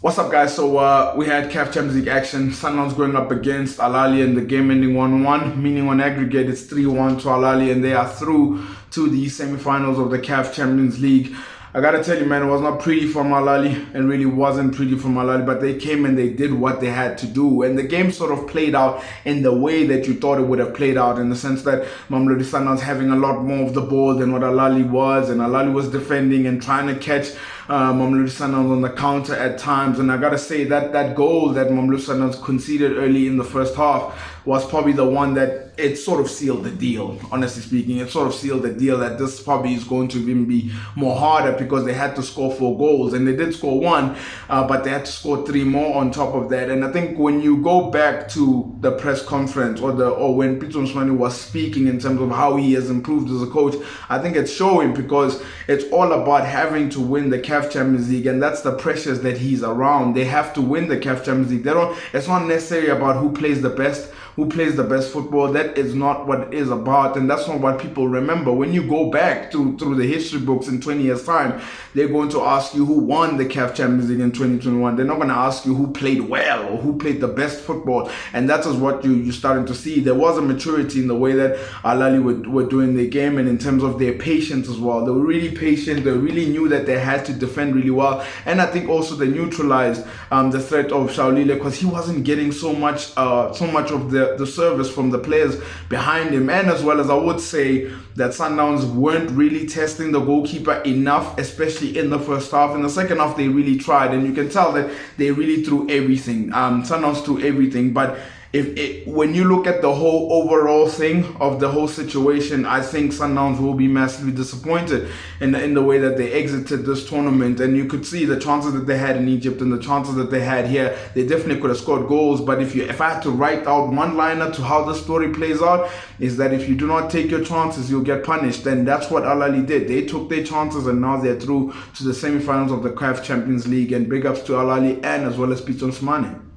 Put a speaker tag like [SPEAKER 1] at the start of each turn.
[SPEAKER 1] What's up, guys? So we had CAF Champions League action. Sundowns going up against Ahly, and the game ending 1-1, meaning on aggregate it's 3-1 to Ahly, and they are through to the semi-finals of the CAF Champions League. I gotta tell you, man, it was not pretty for Ahly. It really wasn't pretty for Ahly, but they came and they did what they had to do. And the game sort of played out in the way that you thought it would have played out, in the sense that Mamelodi Sundowns having a lot more of the ball than what Ahly was, and Ahly was defending and trying to catch Mamelodi Sundowns on the counter at times. And I gotta say that goal that Mamelodi Sundowns conceded early in the first half was probably the one that it sort of sealed the deal. Honestly speaking, it sort of sealed the deal that this probably is going to even be more harder, because they had to score 4 goals, and they did score 1, but they had to score 3 more on top of that. And I think when you go back to the press conference or when Pitso Mosimane was speaking in terms of how he has improved as a coach, I think it's showing, because it's all about having to win the CAF Champions League, and that's the pressures that he's around. They have to win the CAF Champions League. It's not necessarily about who plays the best football. That is not what it is about, and that's not what people remember. When you go back through the history books in 20 years time, they're going to ask you who won the CAF Champions League in 2021. They're not going to ask you who played well or who played the best football, and that is what you're starting to see. There was a maturity in the way that Ahly were doing their game, and in terms of their patience as well. They were really patient. They really knew that they had to defend really well, and I think also they neutralized the threat of Shaulile, because he wasn't getting so much of the service from the players behind him. And as well as, I would say that Sundowns weren't really testing the goalkeeper enough, especially in the first half. In the second half, they really tried, and you can tell that they really threw everything. Sundowns threw everything, but when you look at the whole overall thing of the whole situation, I think Sundowns will be massively disappointed in the way that they exited this tournament. And you could see the chances that they had in Egypt and the chances that they had here. They definitely could have scored goals, but if I had to write out one liner to how the story plays out, is that if you do not take your chances, you'll get punished. And that's what Ahly did. They took their chances, and now they're through to the semi-finals of the CAF Champions League. And big ups to Ahly and as well as Pitso Mosimane.